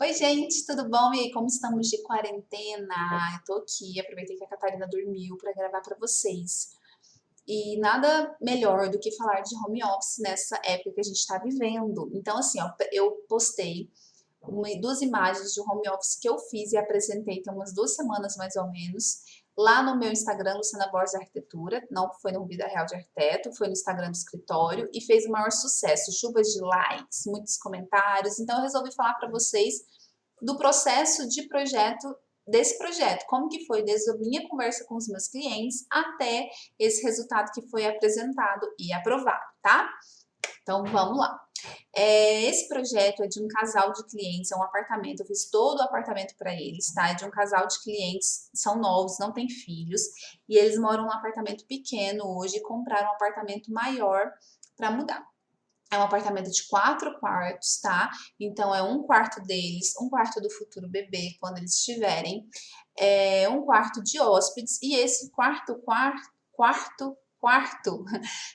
Oi, gente, tudo bom? E aí, como estamos de quarentena? Eu tô aqui, aproveitei que a Catarina dormiu para gravar para vocês. E nada melhor do que falar de home office nessa época que a gente está vivendo. Então, assim, ó, eu postei duas imagens de home office que eu fiz e apresentei tem umas 2 semanas mais ou menos, lá no meu Instagram, Luciana Borges Arquitetura, não foi no Vida Real de Arquiteto, foi no Instagram do escritório e fez o maior sucesso, chuvas de likes, muitos comentários, então eu resolvi falar para vocês do processo de projeto desse projeto, como que foi desde a minha conversa com os meus clientes até esse resultado que foi apresentado e aprovado, tá? Então vamos lá. Esse projeto é de um casal de clientes, é um apartamento, eu fiz todo o apartamento para eles, tá? É de um casal de clientes, são novos, não têm filhos, e eles moram num apartamento pequeno hoje e compraram um apartamento maior para mudar. É um apartamento de 4 quartos, tá? Então é um quarto deles, um quarto do futuro bebê, quando eles estiverem, um quarto de hóspedes, e esse quarto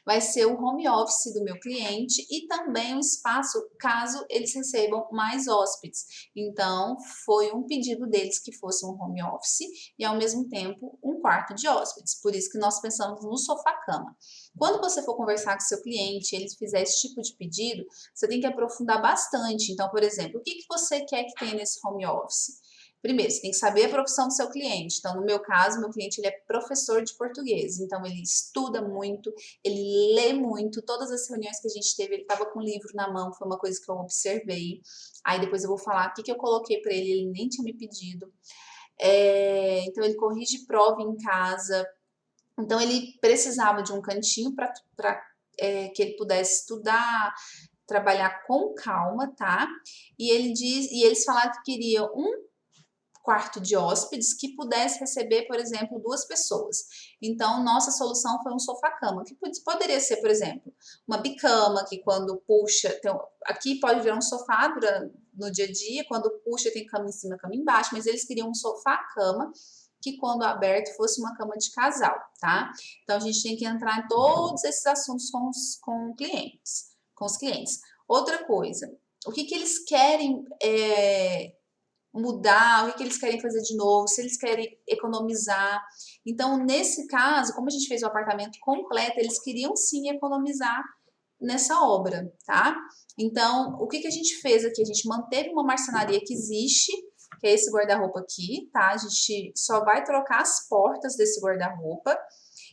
vai ser o home office do meu cliente e também um espaço caso eles recebam mais hóspedes. Então, foi um pedido deles que fosse um home office e, ao mesmo tempo, um quarto de hóspedes. Por isso que nós pensamos no sofá-cama. Quando você for conversar com seu cliente, ele fizer esse tipo de pedido, você tem que aprofundar bastante. Então, por exemplo, o que você quer que tenha nesse home office? Primeiro, você tem que saber a profissão do seu cliente. Então, no meu caso, meu cliente ele é professor de português. Então, ele estuda muito, ele lê muito. Todas as reuniões que a gente teve, ele estava com o livro na mão, foi uma coisa que eu observei. Aí depois eu vou falar o que eu coloquei para ele, ele nem tinha me pedido. Então, ele corrige prova em casa. Então, ele precisava de um cantinho para que ele pudesse estudar, trabalhar com calma, tá? E eles falaram que queriam um quarto de hóspedes que pudesse receber, por exemplo, 2 pessoas. Então, nossa solução foi um sofá-cama, que poderia ser, por exemplo, uma bicama, que quando puxa, aqui pode virar um sofá no dia a dia, quando puxa tem cama em cima, cama embaixo, mas eles queriam um sofá-cama que quando aberto fosse uma cama de casal, tá? Então, a gente tem que entrar em todos esses assuntos com os clientes. Outra coisa, o que eles querem mudar, o que eles querem fazer de novo, se eles querem economizar. Então, nesse caso, como a gente fez o apartamento completo, eles queriam sim economizar nessa obra, tá? Então, o que a gente fez aqui? A gente manteve uma marcenaria que existe, que é esse guarda-roupa aqui, tá? A gente só vai trocar as portas desse guarda-roupa.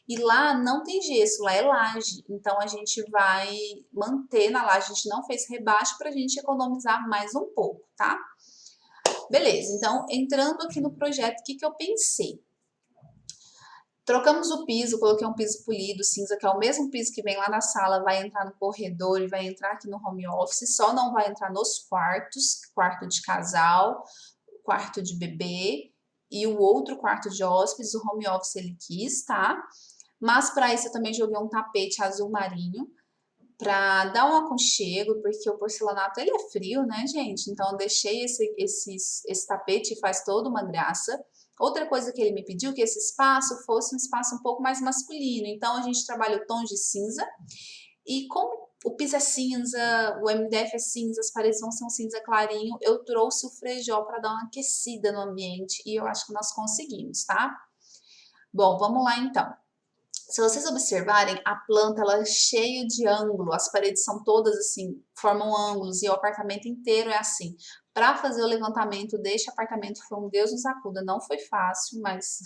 E lá não tem gesso, lá é laje. Então a gente vai manter na laje, a gente não fez rebaixo para a gente economizar mais um pouco, tá? Beleza, então entrando aqui no projeto, o que eu pensei? Trocamos o piso, coloquei um piso polido, cinza, que é o mesmo piso que vem lá na sala, vai entrar no corredor e vai entrar aqui no home office, só não vai entrar nos quartos, quarto de casal, quarto de bebê e o outro quarto de hóspedes, o home office ele quis, tá? Mas para isso eu também joguei um tapete azul marinho, para dar um aconchego, porque o porcelanato ele é frio, né, gente? Então eu deixei esse tapete e faz toda uma graça. Outra coisa que ele me pediu que esse espaço fosse um espaço um pouco mais masculino. Então a gente trabalhou tons de cinza e como o piso é cinza, o MDF é cinza, as paredes vão ser um cinza clarinho, eu trouxe o frejol para dar uma aquecida no ambiente e eu acho que nós conseguimos, tá? Bom, vamos lá então. Se vocês observarem, a planta ela é cheia de ângulo, as paredes são todas assim, formam ângulos e o apartamento inteiro é assim. Para fazer o levantamento deste apartamento foi um Deus nos acuda, não foi fácil, mas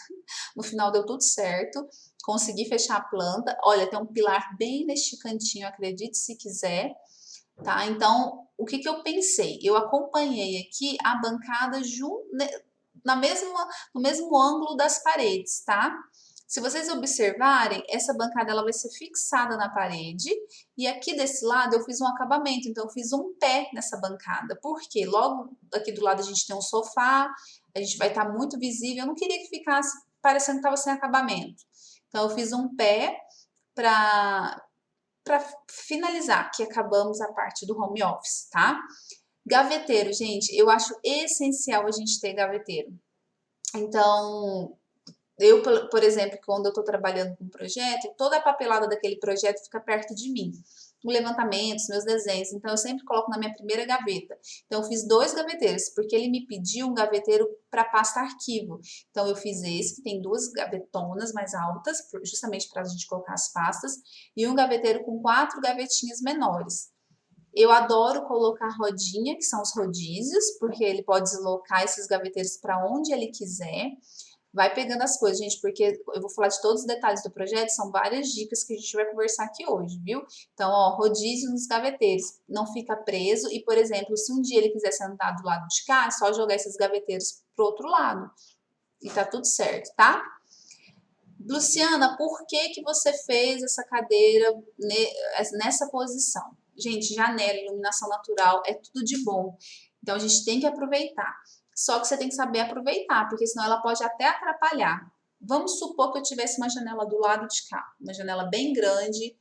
no final deu tudo certo. Consegui fechar a planta. Olha, tem um pilar bem neste cantinho, acredite se quiser, tá? Então, o que eu pensei? Eu acompanhei aqui a bancada no mesmo ângulo das paredes, tá? Se vocês observarem, essa bancada ela vai ser fixada na parede e aqui desse lado eu fiz um acabamento, então eu fiz um pé nessa bancada. Por quê? Logo aqui do lado a gente tem um sofá, a gente vai estar muito visível, eu não queria que ficasse parecendo que estava sem acabamento. Então eu fiz um pé para finalizar, que acabamos a parte do home office, tá? Gaveteiro, gente, eu acho essencial a gente ter gaveteiro. Então, eu, por exemplo, quando eu estou trabalhando com um projeto, toda a papelada daquele projeto fica perto de mim. o levantamento, os meus desenhos, então eu sempre coloco na minha primeira gaveta. Então eu fiz 2 gaveteiros, porque ele me pediu um gaveteiro para pasta arquivo. Então eu fiz esse, que tem 2 gavetonas mais altas, justamente para a gente colocar as pastas, e um gaveteiro com 4 gavetinhas menores. Eu adoro colocar rodinha, que são os rodízios, porque ele pode deslocar esses gaveteiros para onde ele quiser. Vai pegando as coisas, gente, porque eu vou falar de todos os detalhes do projeto, são várias dicas que a gente vai conversar aqui hoje, viu? Então, ó, rodízio nos gaveteiros, não fica preso e, por exemplo, se um dia ele quiser sentar do lado de cá, é só jogar esses gaveteiros pro outro lado e tá tudo certo, tá? Luciana, por que que você fez essa cadeira nessa posição? Gente, janela, iluminação natural, é tudo de bom. Então, a gente tem que aproveitar. Só que você tem que saber aproveitar, porque senão ela pode até atrapalhar. Vamos supor que eu tivesse uma janela do lado de cá, uma janela bem grande,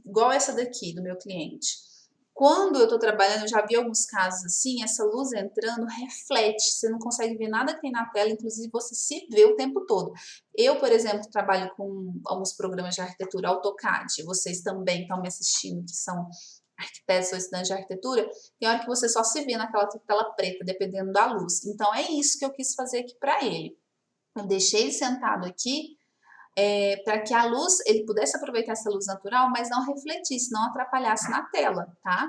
igual essa daqui, do meu cliente. Quando eu tô trabalhando, eu já vi alguns casos assim, essa luz entrando reflete, você não consegue ver nada que tem na tela, inclusive você se vê o tempo todo. Eu, por exemplo, trabalho com alguns programas de arquitetura AutoCAD, vocês também estão me assistindo, que são arquitetos ou estudantes de arquitetura, tem hora que você só se vê naquela tela preta, dependendo da luz. Então, é isso que eu quis fazer aqui para ele. Eu deixei ele sentado aqui, para que a luz, ele pudesse aproveitar essa luz natural, mas não refletisse, não atrapalhasse na tela, tá?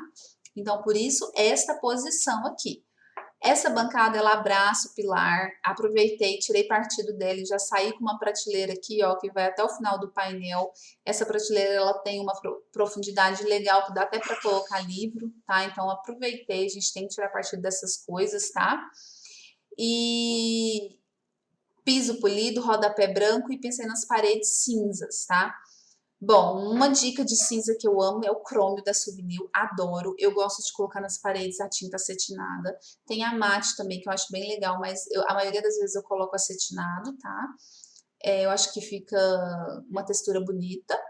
Então, por isso, esta posição aqui. Essa bancada, ela abraça o pilar, aproveitei, tirei partido dele, já saí com uma prateleira aqui, ó, que vai até o final do painel. Essa prateleira, ela tem uma profundidade legal, que dá até para colocar livro, tá? Então, aproveitei, a gente tem que tirar partido dessas coisas, tá? E piso polido, rodapé branco e pensei nas paredes cinzas, tá? Bom, uma dica de cinza que eu amo é o crômio da Suvinil, adoro. Eu gosto de colocar nas paredes a tinta acetinada. Tem a mate também, que eu acho bem legal, mas a maioria das vezes eu coloco acetinado, tá? Eu acho que fica uma textura bonita.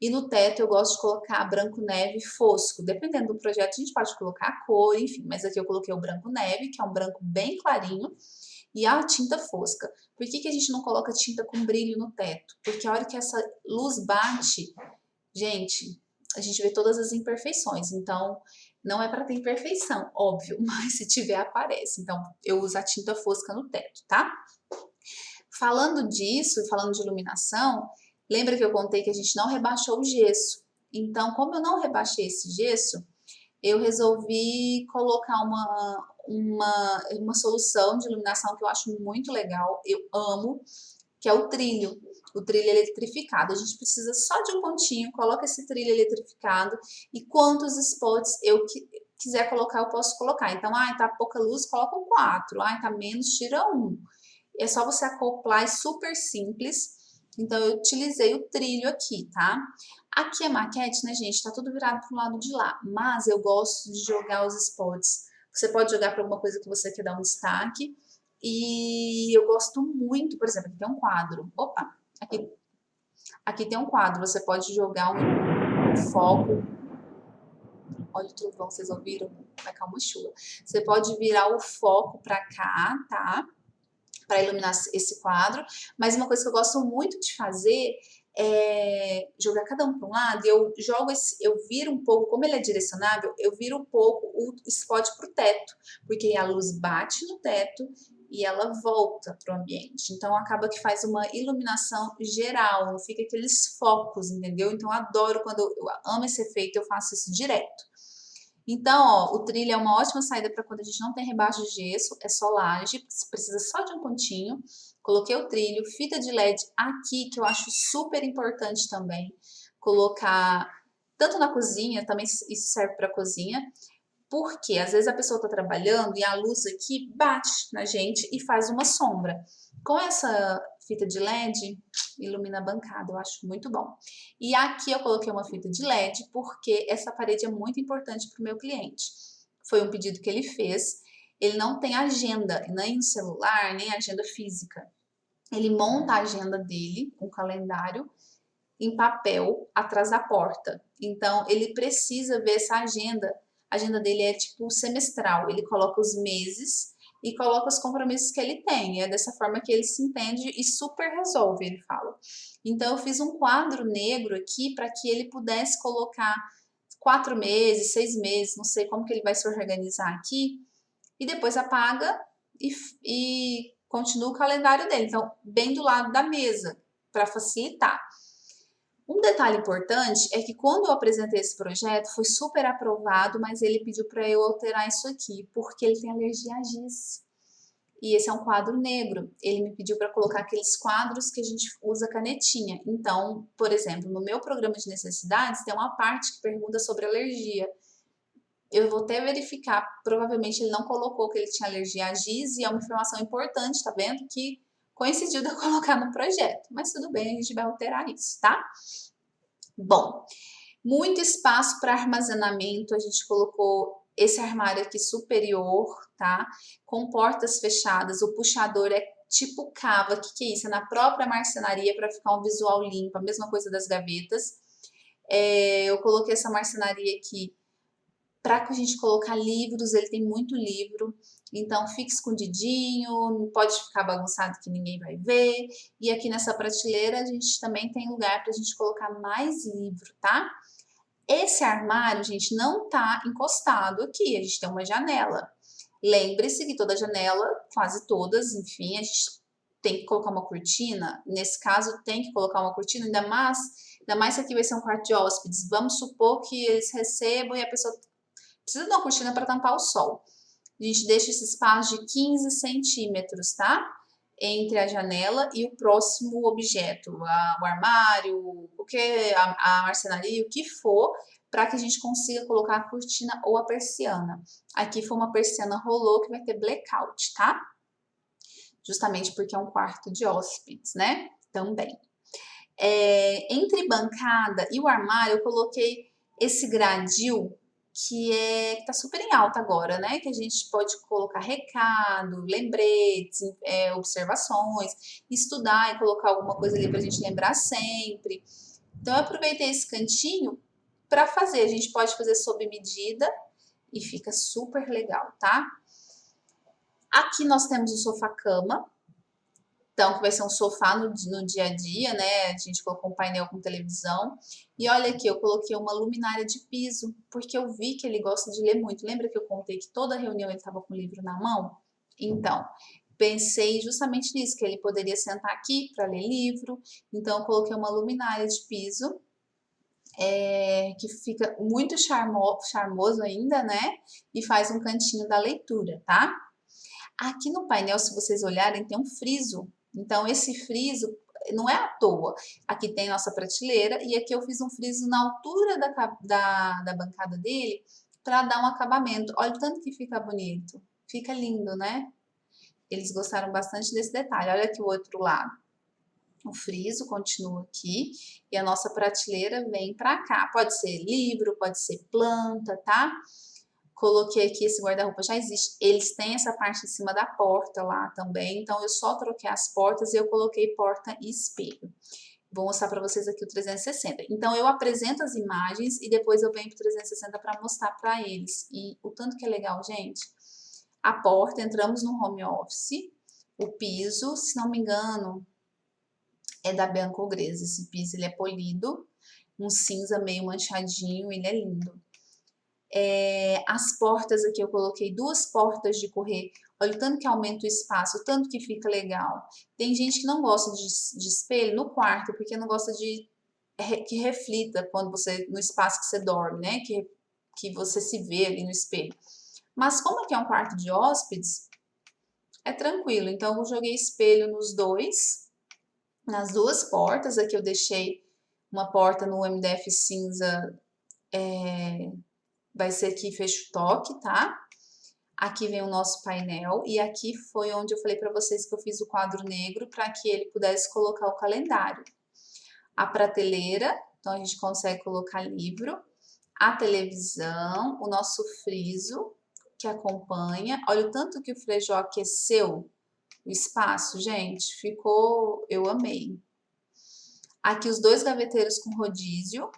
E no teto eu gosto de colocar branco neve fosco. Dependendo do projeto, a gente pode colocar a cor, enfim. Mas aqui eu coloquei o branco neve, que é um branco bem clarinho. E a tinta fosca. Por que que a gente não coloca tinta com brilho no teto? Porque a hora que essa luz bate, gente, a gente vê todas as imperfeições. Então, não é para ter imperfeição, óbvio, mas se tiver, aparece. Então, eu uso a tinta fosca no teto, tá? Falando disso, falando de iluminação, lembra que eu contei que a gente não rebaixou o gesso? Então, como eu não rebaixei esse gesso, eu resolvi colocar uma solução de iluminação que eu acho muito legal, eu amo, que é o trilho eletrificado. A gente precisa só de um pontinho, coloca esse trilho eletrificado e quantos spots eu quiser colocar, eu posso colocar. Então, tá pouca luz, coloca um 4, tá menos, tira um. É só você acoplar, é super simples. Então, eu utilizei o trilho aqui, tá? Aqui é maquete, né, gente? Tá tudo virado pro lado de lá. Mas eu gosto de jogar os spots. Você pode jogar para alguma coisa que você quer dar um destaque. E eu gosto muito, por exemplo, aqui tem um quadro. Opa, aqui tem um quadro. Você pode jogar um foco. Olha o trovão, vocês ouviram? Vai cair uma chuva. Você pode virar o foco para cá, tá? Para iluminar esse quadro, mas uma coisa que eu gosto muito de fazer é jogar cada um para um lado, e eu jogo eu viro um pouco, como ele é direcionável, eu viro um pouco o spot para o teto, porque a luz bate no teto e ela volta para o ambiente, então acaba que faz uma iluminação geral, não fica aqueles focos, entendeu? Então eu adoro, quando eu amo esse efeito, eu faço isso direto. Então, ó, o trilho é uma ótima saída para quando a gente não tem rebaixo de gesso, é só laje, precisa só de um pontinho. Coloquei o trilho, fita de LED aqui, que eu acho super importante também. Colocar tanto na cozinha, também isso serve para cozinha, porque às vezes a pessoa está trabalhando e a luz aqui bate na gente e faz uma sombra. Com essa fita de LED, ilumina a bancada, eu acho muito bom. E aqui eu coloquei uma fita de LED porque essa parede é muito importante para o meu cliente. Foi um pedido que ele fez. Ele não tem agenda, nem no celular, nem agenda física. Ele monta a agenda dele, um calendário, em papel, atrás da porta. Então, ele precisa ver essa agenda. A agenda dele é tipo semestral. Ele coloca os meses e coloca os compromissos que ele tem. É dessa forma que ele se entende e super resolve, ele fala. Então, eu fiz um quadro negro aqui para que ele pudesse colocar 4 meses, 6 meses, não sei como que ele vai se organizar aqui, e depois apaga e continua o calendário dele. Então, bem do lado da mesa, para facilitar. Um detalhe importante é que quando eu apresentei esse projeto, foi super aprovado, mas ele pediu para eu alterar isso aqui, porque ele tem alergia a giz. E esse é um quadro negro. Ele me pediu para colocar aqueles quadros que a gente usa canetinha. Então, por exemplo, no meu programa de necessidades, tem uma parte que pergunta sobre alergia. Eu vou até verificar, provavelmente ele não colocou que ele tinha alergia a giz, e é uma informação importante, tá vendo? Que coincidiu de eu colocar no projeto. Mas tudo bem, a gente vai alterar isso, tá? Bom, muito espaço para armazenamento, a gente colocou esse armário aqui superior, tá? Com portas fechadas, o puxador é tipo cava, o que é isso? É na própria marcenaria para ficar um visual limpo, a mesma coisa das gavetas. Eu coloquei essa marcenaria aqui para a gente colocar livros, ele tem muito livro, então fica escondidinho, não pode ficar bagunçado que ninguém vai ver. E aqui nessa prateleira a gente também tem lugar para a gente colocar mais livro, tá? Esse armário, gente, não tá encostado aqui, a gente tem uma janela. Lembre-se que toda janela, quase todas, enfim, a gente tem que colocar uma cortina. Nesse caso, tem que colocar uma cortina, ainda mais que aqui vai ser um quarto de hóspedes. Vamos supor que eles recebam e a pessoa precisa de uma cortina para tampar o sol. A gente deixa esse espaço de 15 centímetros, tá? Entre a janela e o próximo objeto, o armário, a marcenaria, o que for, para que a gente consiga colocar a cortina ou a persiana. Aqui foi uma persiana rolô que vai ter blackout, tá? Justamente porque é um quarto de hóspedes, né? Também. Entre bancada e o armário, eu coloquei esse gradil que tá super em alta agora, né? Que a gente pode colocar recado, lembretes, observações, estudar e colocar alguma coisa ali pra gente lembrar sempre. Então, eu aproveitei esse cantinho para fazer. A gente pode fazer sob medida e fica super legal, tá? Aqui nós temos o sofá-cama. Então, que vai ser um sofá no dia a dia, né? A gente colocou um painel com televisão. E olha aqui, eu coloquei uma luminária de piso, porque eu vi que ele gosta de ler muito. Lembra que eu contei que toda reunião ele estava com o livro na mão? Então, pensei justamente nisso, que ele poderia sentar aqui para ler livro. Então, eu coloquei uma luminária de piso, que fica muito charmoso ainda, né? E faz um cantinho da leitura, tá? Aqui no painel, se vocês olharem, tem um friso. Então, esse friso não é à toa. Aqui tem nossa prateleira e aqui eu fiz um friso na altura da bancada dele para dar um acabamento. Olha o tanto que fica bonito. Fica lindo, né? Eles gostaram bastante desse detalhe. Olha aqui o outro lado. O friso continua aqui e a nossa prateleira vem para cá. Pode ser livro, pode ser planta, tá? Coloquei aqui, esse guarda-roupa já existe. Eles têm essa parte em cima da porta lá também, então eu só troquei as portas e eu coloquei porta e espelho. Vou mostrar para vocês aqui o 360. Então eu apresento as imagens e depois eu venho pro 360 para mostrar para eles. E o tanto que é legal, gente. A porta, entramos no home office. O piso, se não me engano, é da Bianco Grese. Esse piso ele é polido, um cinza meio manchadinho, ele é lindo. As portas aqui, eu coloquei 2 portas de correr. Olha o tanto que aumenta o espaço, o tanto que fica legal. Tem gente que não gosta de espelho no quarto, porque não gosta que reflita quando no espaço que você dorme, né? Que você se vê ali no espelho. Mas como aqui é um quarto de hóspedes, é tranquilo. Então, eu joguei espelho nas 2 portas. Aqui eu deixei uma porta no MDF cinza, vai ser aqui fecho toque, tá? Aqui vem o nosso painel e aqui foi onde eu falei para vocês que eu fiz o quadro negro para que ele pudesse colocar o calendário. A prateleira, então a gente consegue colocar livro, a televisão, o nosso friso que acompanha. Olha o tanto que o Frejó aqueceu o espaço, gente, ficou, eu amei. Aqui os 2 gaveteiros com rodízio.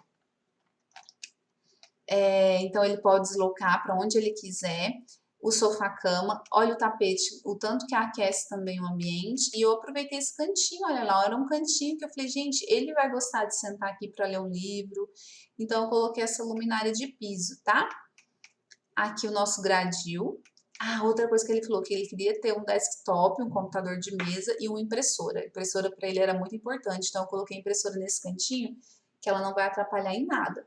Então ele pode deslocar para onde ele quiser. O sofá-cama, olha o tapete, o tanto que aquece também o ambiente. E eu aproveitei esse cantinho, olha lá, era um cantinho que eu falei, gente, ele vai gostar de sentar aqui para ler um livro. Então, eu coloquei essa luminária de piso, tá? Aqui o nosso gradil. Ah, outra coisa que ele falou, que ele queria ter um desktop, um computador de mesa e uma impressora. A impressora para ele era muito importante, então eu coloquei a impressora nesse cantinho, que ela não vai atrapalhar em nada.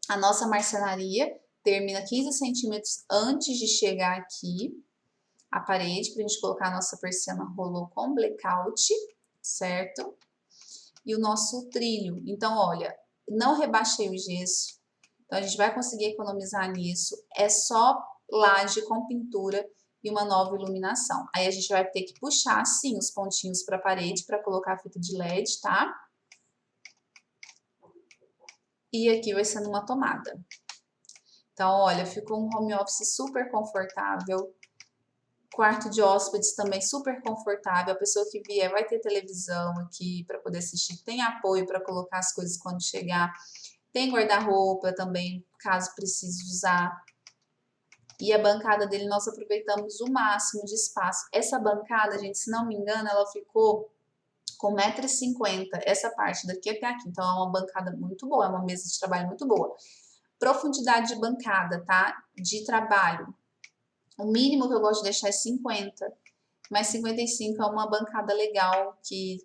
A nossa marcenaria termina 15 centímetros antes de chegar aqui a parede, para a gente colocar a nossa persiana rolô com blackout, certo? E o nosso trilho. Então, olha, não rebaixei o gesso, então a gente vai conseguir economizar nisso. É só laje com pintura e uma nova iluminação. Aí a gente vai ter que puxar, assim, os pontinhos para a parede para colocar a fita de LED, tá? E aqui vai sendo uma tomada. Então, olha, ficou um home office super confortável. Quarto de hóspedes também super confortável. A pessoa que vier vai ter televisão aqui para poder assistir. Tem apoio para colocar as coisas quando chegar. Tem guarda-roupa também, caso precise usar. E a bancada dele nós aproveitamos o máximo de espaço. Essa bancada, gente, se não me engano, ela ficou com 1,50 m, essa parte daqui até aqui. Então, é uma bancada muito boa, é uma mesa de trabalho muito boa. Profundidade de bancada, tá? De trabalho. O mínimo que eu gosto de deixar é 50, mas 55 é uma bancada legal, que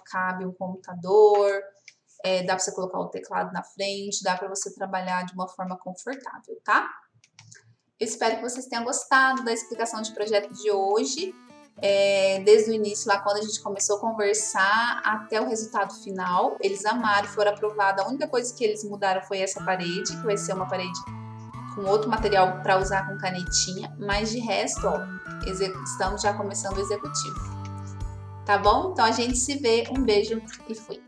cabe um computador, dá para você colocar o teclado na frente, dá para você trabalhar de uma forma confortável, tá? Eu espero que vocês tenham gostado da explicação de projeto de hoje. Desde o início, lá quando a gente começou a conversar, até o resultado final, eles amaram, foram aprovados. A única coisa que eles mudaram foi essa parede, que vai ser uma parede com outro material para usar com canetinha, mas de resto, ó, estamos já começando o executivo. Tá bom? Então a gente se vê, um beijo e fui!